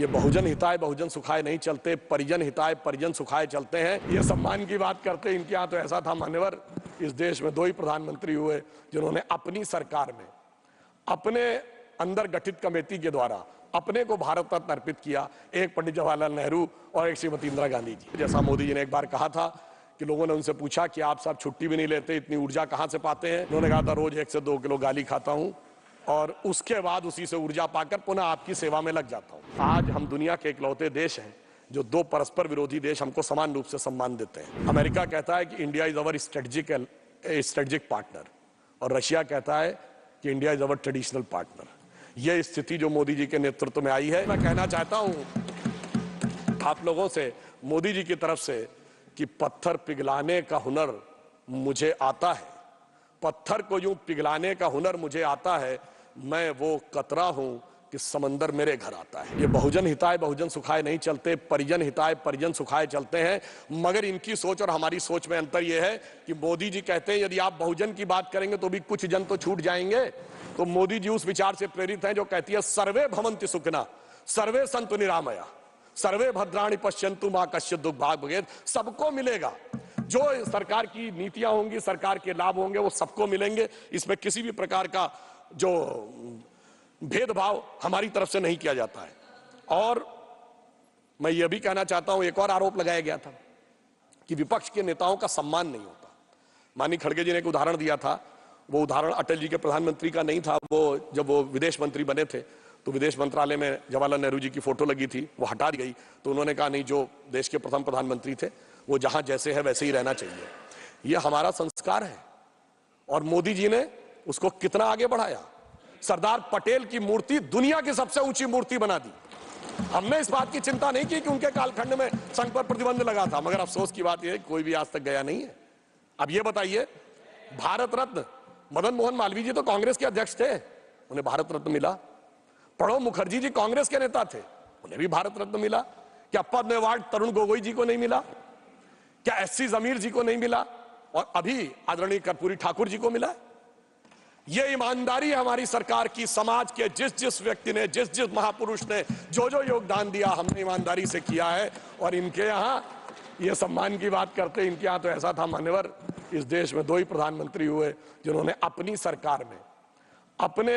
ये बहुजन हिताय बहुजन सुखाय नहीं चलते, परिजन हिताय परिजन सुखाय चलते हैं। ये सम्मान की बात करते, इनके यहाँ तो ऐसा था मान्यवर, इस देश में 2 ही प्रधानमंत्री हुए जिन्होंने अपनी सरकार में अपने अंदर गठित कमेटी के द्वारा अपने को भारत रत्न अर्पित किया। एक पंडित जवाहरलाल नेहरू और एक श्रीमती इंदिरा गांधी जी। जैसा मोदी जी ने एक बार कहा था कि लोगों ने उनसे पूछा कि आप साहब छुट्टी भी नहीं लेते, इतनी ऊर्जा कहां से पाते हैं? उन्होंने कहा था रोज 1 से 2 किलो गाली खाता हूं और उसके बाद उसी से ऊर्जा पाकर पुनः आपकी सेवा में लग जाता हूं। आज हम दुनिया के इकलौते देश हैं जो 2 परस्पर विरोधी देश हमको समान रूप से सम्मान देते हैं। अमेरिका कहता है कि India is our strategic partner और रशिया कहता है कि India is our traditional partner. यह स्थिति जो मोदी जी के नेतृत्व में आई है, मैं कहना चाहता हूं आप लोगों से, मोदी जी की तरफ से, कि पत्थर पिघलाने का हुनर मुझे आता है, पत्थर को यूं पिघलाने का हुनर मुझे आता है, मैं वो कतरा हूं कि समंदर मेरे घर आता है। ये बहुजन हिताय बहुजन सुखाय नहीं चलते, परिजन हिताय परिजन सुखाय चलते हैं। मगर इनकी सोच और हमारी सोच में अंतर यह है कि मोदी जी कहते हैं यदि आप बहुजन की बात करेंगे तो भी कुछ जन तो छूट जाएंगे। तो मोदी जी उस विचार से प्रेरित हैं जो कहती है सर्वे भवन्ति सुखिनः सर्वे सन्तु निरामया सर्वे भद्राणि पश्यन्तु मा कश्चित् दुःखभाग् भवेत्। सबको मिलेगा, जो सरकार की नीतियां होंगी, सरकार के लाभ होंगे, वो सबको मिलेंगे। इसमें किसी भी प्रकार का जो भेदभाव हमारी तरफ से नहीं किया जाता है। और मैं ये भी कहना चाहता हूं, एक और आरोप लगाया गया था कि विपक्ष के नेताओं का सम्मान नहीं होता। माननीय खड़गे जी ने एक उदाहरण दिया था, वो उदाहरण अटल जी के प्रधानमंत्री का नहीं था। वो जब वो विदेश मंत्री बने थे तो विदेश मंत्रालय में जवाहरलाल नेहरू जी की फोटो लगी थी, वो हटा दी गई। तो उन्होंने कहा नहीं, जो देश के प्रथम प्रधानमंत्री थे वो जहां जैसे है वैसे ही रहना चाहिए। ये हमारा संस्कार है और मोदी जी ने उसको कितना आगे बढ़ाया। सरदार पटेल की मूर्ति दुनिया की सबसे ऊंची मूर्ति बना दी। हमने इस बात की चिंता नहीं की कि उनके कालखंड में संघ पर प्रतिबंध लगा था, मगर अफसोस की बात यह है कोई भी आज तक गया नहीं है। अब ये बताइए, भारत रत्न मदन मोहन मालवीय जी तो कांग्रेस के अध्यक्ष थे, उन्हें भारत रत्न मिला। प्रणब मुखर्जी जी कांग्रेस के नेता थे, उन्हें भी भारत रत्न मिला। क्या पद्म अवार्ड तरुण गोगोई जी को नहीं मिला? क्या एससी जमीर जी को नहीं मिला? और अभी आदरणीय कर्पूरी ठाकुर जी को मिला। यह ईमानदारी है हमारी सरकार की। समाज के जिस जिस व्यक्ति ने, जिस जिस महापुरुष ने जो जो योगदान दिया, हमने ईमानदारी से किया है। और इनके यहाँ ये सम्मान की बात करते, इनके यहाँ तो ऐसा था मान्यवर, इस देश में 2 ही प्रधानमंत्री हुए जिन्होंने अपनी सरकार में अपने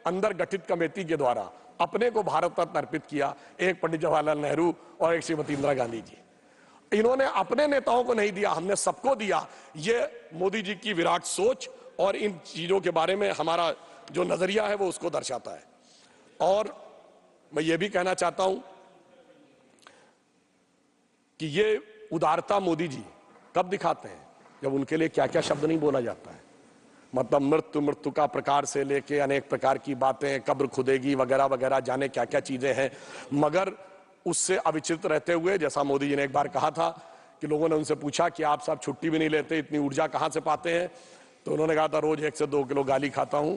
अंदर गठित कमेटी के द्वारा अपने को भारत रत्न अर्पित किया। एक पंडित जवाहरलाल नेहरू और एक श्रीमती इंदिरा गांधी जी। इन्होंने अपने नेताओं को नहीं दिया, हमने सबको दिया। ये मोदी जी की विराट सोच और इन चीजों के बारे में हमारा जो नजरिया है वो उसको दर्शाता है। और मैं ये भी कहना चाहता हूं कि ये उदारता मोदी जी कब दिखाते हैं, जब उनके लिए क्या क्या शब्द नहीं बोला जाता है। मतलब मृत्यु का प्रकार से लेके अनेक प्रकार की बातें, कब्र खुदेगी वगैरह वगैरह, जाने क्या क्या चीजें हैं। मगर उससे अविचलित रहते हुए, जैसा मोदी जी ने एक बार कहा था कि लोगों ने उनसे पूछा कि आप साहब छुट्टी भी नहीं लेते, इतनी ऊर्जा कहां से पाते हैं? तो उन्होंने कहा था रोज 1 से 2 किलो गाली खाता हूं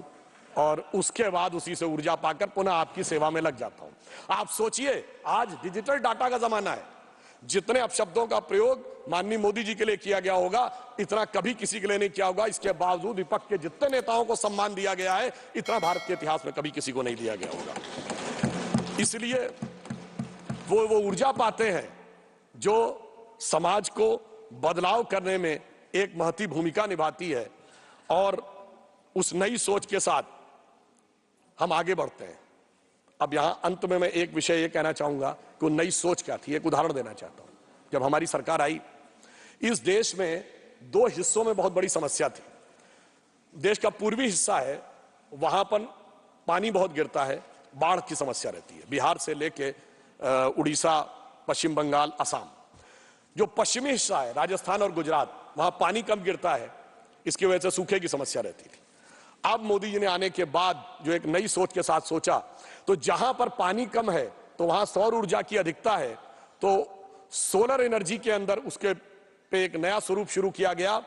और उसके बाद उसी से ऊर्जा पाकर पुनः आपकी सेवा में लग जाता हूं। आप सोचिए, आज डिजिटल डाटा का जमाना है। जितने अपशब्दों का प्रयोग माननीय मोदी जी के लिए किया गया होगा, इतना कभी किसी के लिए नहीं किया होगा। इसके बावजूद विपक्ष के जितने नेताओं को सम्मान दिया गया है, इतना भारत के इतिहास में कभी किसी को नहीं दिया गया होगा। इसलिए वो ऊर्जा पाते हैं जो समाज को बदलाव करने में एक महती भूमिका निभाती है। और उस नई सोच के साथ हम आगे बढ़ते हैं। अब यहां अंत में मैं एक विषय ये कहना चाहूंगा कि वो नई सोच क्या थी, एक उदाहरण देना चाहता हूं। जब हमारी सरकार आई, इस देश में 2 हिस्सों में बहुत बड़ी समस्या थी। देश का पूर्वी हिस्सा है, वहां पर पानी बहुत गिरता है, बाढ़ की समस्या रहती है, बिहार से लेके उड़ीसा, पश्चिम बंगाल, असम। जो पश्चिमी हिस्सा है, राजस्थान और गुजरात, वहां पानी कम गिरता है, इसकी वजह से सूखे की समस्या रहती थी। अब मोदी जी ने आने के बाद जो एक नई सोच के साथ सोचा, तो जहां पर पानी कम है तो वहां सौर ऊर्जा की अधिकता है, तो सोलर एनर्जी के अंदर उसके पे एक नया स्वरूप शुरू किया गया।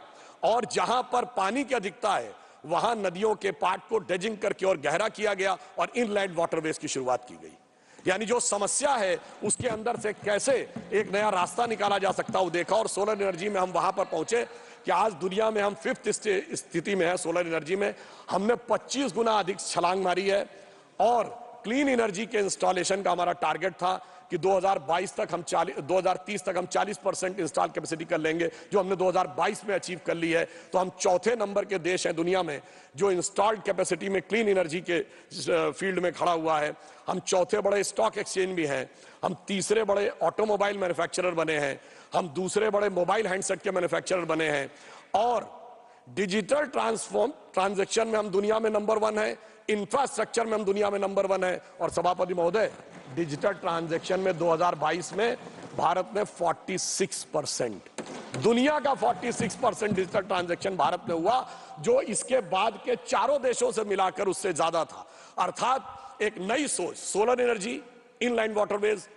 और जहां पर पानी की अधिकता है वहां नदियों के पाट को ड्रेजिंग करके और गहरा किया गया और इनलैंड वाटरवेज की शुरुआत की गई। यानी जो समस्या है उसके अंदर से कैसे एक नया रास्ता निकाला जा सकता है वो देखा। और सोलर एनर्जी में हम वहां पर पहुंचे कि आज दुनिया में हम 5th स्थिति में है सोलर एनर्जी में। हमने 25 गुना अधिक छलांग मारी है और क्लीन एनर्जी के इंस्टॉलेशन का हमारा टारगेट था कि 2030 तक हम 40% इंस्टॉल कैपेसिटी कर लेंगे, जो हमने 2022 में अचीव कर ली है। तो हम चौथे नंबर के देश हैं दुनिया में जो इंस्टॉल्ड कैपेसिटी में क्लीन एनर्जी के फील्ड में खड़ा हुआ है। हम चौथे बड़े स्टॉक एक्सचेंज भी हैं, हम तीसरे बड़े ऑटोमोबाइल मैन्युफैक्चरर बने हैं, हम दूसरे बड़े मोबाइल हैंडसेट के मैन्युफैक्चरर बने हैं, और डिजिटल ट्रांजैक्शन में हम दुनिया में नंबर 1 है, इंफ्रास्ट्रक्चर में हम दुनिया में नंबर 1 है। और सभापति महोदय, डिजिटल ट्रांजैक्शन में 2022 में भारत में 46%, दुनिया का 46% डिजिटल ट्रांजैक्शन भारत में हुआ, जो इसके बाद के चारों देशों से मिलाकर उससे ज्यादा था। अर्थात एक नई सोच, सोलर एनर्जी, इनलाइन वाटरवेज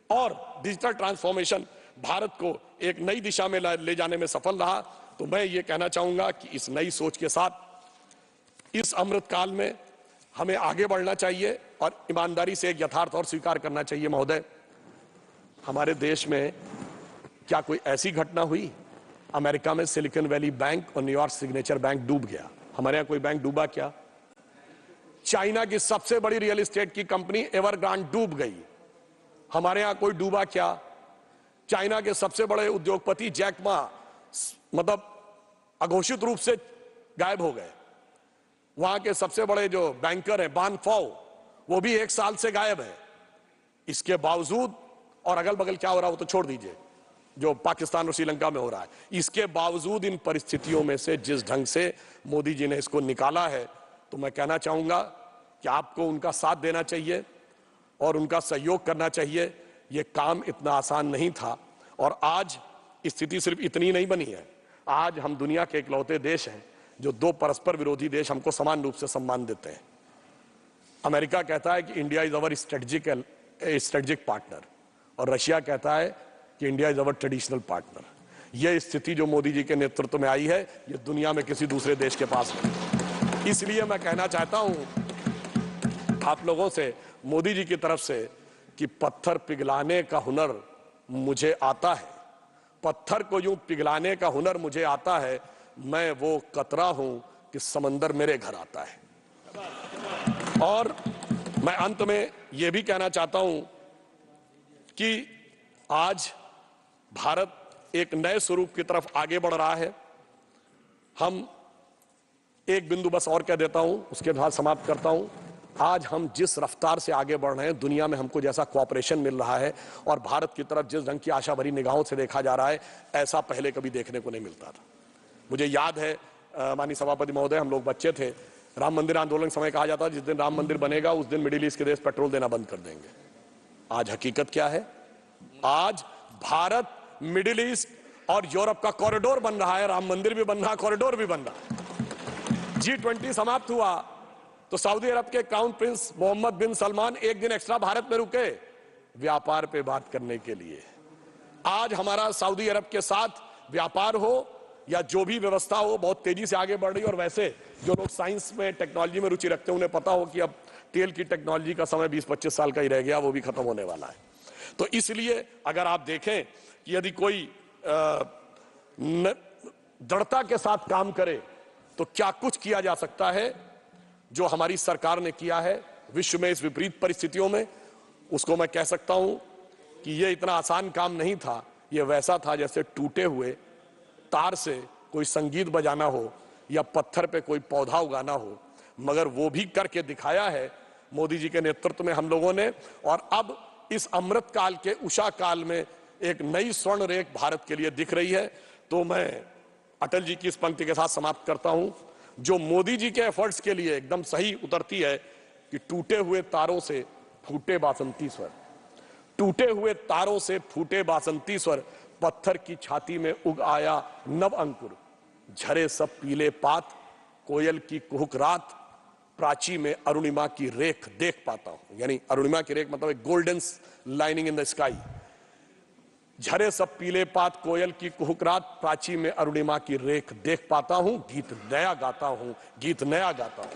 और डिजिटल ट्रांसफॉर्मेशन भारत को एक नई दिशा में ले जाने में सफल रहा। तो मैं ये कहना चाहूंगा कि इस नई सोच के साथ इस अमृतकाल में हमें आगे बढ़ना चाहिए और ईमानदारी से एक यथार्थ और स्वीकार करना चाहिए। महोदय, हमारे देश में क्या कोई ऐसी घटना हुई? अमेरिका में सिलिकॉन वैली बैंक और न्यूयॉर्क सिग्नेचर बैंक डूब गया, हमारे यहां कोई बैंक डूबा क्या? चाइना की सबसे बड़ी रियल एस्टेट की कंपनी एवरग्रांड डूब गई, हमारे यहां कोई डूबा क्या? चाइना के सबसे बड़े उद्योगपति जैक मा मतलब अघोषित रूप से गायब हो गए। वहां के सबसे बड़े जो बैंकर हैं बान फाओ, वो भी 1 साल से गायब है। इसके बावजूद, और अगल बगल क्या हो रहा है वो तो छोड़ दीजिए, जो पाकिस्तान और श्रीलंका में हो रहा है, इसके बावजूद इन परिस्थितियों में से जिस ढंग से मोदी जी ने इसको निकाला है, तो मैं कहना चाहूंगा कि आपको उनका साथ देना चाहिए और उनका सहयोग करना चाहिए। ये काम इतना आसान नहीं था, और आज स्थिति सिर्फ इतनी नहीं बनी है। आज हम दुनिया के इकलौते देश हैं जो 2 परस्पर विरोधी देश हमको समान रूप से सम्मान देते हैं। अमेरिका कहता है कि India is our strategic partner, और रशिया कहता है कि India is our traditional partner. यह स्थिति जो मोदी जी के नेतृत्व में आई है, ये दुनिया में किसी दूसरे देश के पास नहीं। इसलिए मैं कहना चाहता हूं आप लोगों से, मोदी जी की तरफ से, कि पत्थर पिघलाने का हुनर मुझे आता है, पत्थर को यूं पिघलाने का हुनर मुझे आता है, मैं वो कतरा हूं कि समंदर मेरे घर आता है। और मैं अंत में यह भी कहना चाहता हूं कि आज भारत एक नए स्वरूप की तरफ आगे बढ़ रहा है। हम एक बिंदु बस और कह देता हूं, उसके बाद समाप्त करता हूं। आज हम जिस रफ्तार से आगे बढ़ रहे हैं, दुनिया में हमको जैसा कोऑपरेशन मिल रहा है और भारत की तरफ जिस ढंग की आशा भरी निगाहों से देखा जा रहा है, ऐसा पहले कभी देखने को नहीं मिलता था। मुझे याद है माननीय सभापति महोदय, हम लोग बच्चे थे, राम मंदिर आंदोलन समय कहा जाता, जिस दिन राम मंदिर बनेगा उस दिन मिडिल ईस्ट के देश पेट्रोल देना बंद कर देंगे। आज हकीकत क्या है? आज भारत मिडिल ईस्ट और यूरोप का कॉरिडोर बन रहा है, राम मंदिर भी बन रहा है, कॉरिडोर भी बन रहा है। G20 समाप्त हुआ तो सऊदी अरब के क्राउन प्रिंस मोहम्मद बिन सलमान एक दिन एक्स्ट्रा भारत में रुके व्यापार पे बात करने के लिए। आज हमारा सऊदी अरब के साथ व्यापार हो या जो भी व्यवस्था हो, बहुत तेजी से आगे बढ़ रही है। और वैसे जो लोग साइंस में, टेक्नोलॉजी में रुचि रखते हैं, उन्हें पता हो कि अब तेल की टेक्नोलॉजी का समय 20-25 साल का ही रह गया, वो भी खत्म होने वाला है। तो इसलिए अगर आप देखें कि यदि कोई दृढ़ता के साथ काम करे तो क्या कुछ किया जा सकता है, जो हमारी सरकार ने किया है विश्व में इस विपरीत परिस्थितियों में, उसको मैं कह सकता हूं कि यह इतना आसान काम नहीं था। यह वैसा था जैसे टूटे हुए तार से कोई संगीत बजाना हो या पत्थर पे कोई पौधा उगाना हो, मगर वो भी करके दिखाया है मोदी जी के नेतृत्व में हम लोगों ने। और अब इस अमृत काल के उषा काल में एक नई स्वर्ण रेख भारत के लिए दिख रही है। तो मैं अटल जी की इस पंक्ति के साथ समाप्त करता हूं, जो मोदी जी के एफर्ट्स के लिए एकदम सही उतरती है कि टूटे हुए तारों से फूटे बासंती स्वर, टूटे हुए तारों से फूटे बासंती स्वर, पत्थर की छाती में उग आया नव अंकुर, झरे सब पीले पात, कोयल की कुहुक रात, प्राची में अरुणिमा की रेख देख पाता हूं। यानी अरुणिमा की रेख मतलब एक golden lining in the sky. झरे सब पीले पात, कोयल की कुहुक रात, प्राची में अरुणिमा की रेख देख पाता हूं, गीत नया गाता हूं, गीत नया गाता हूं।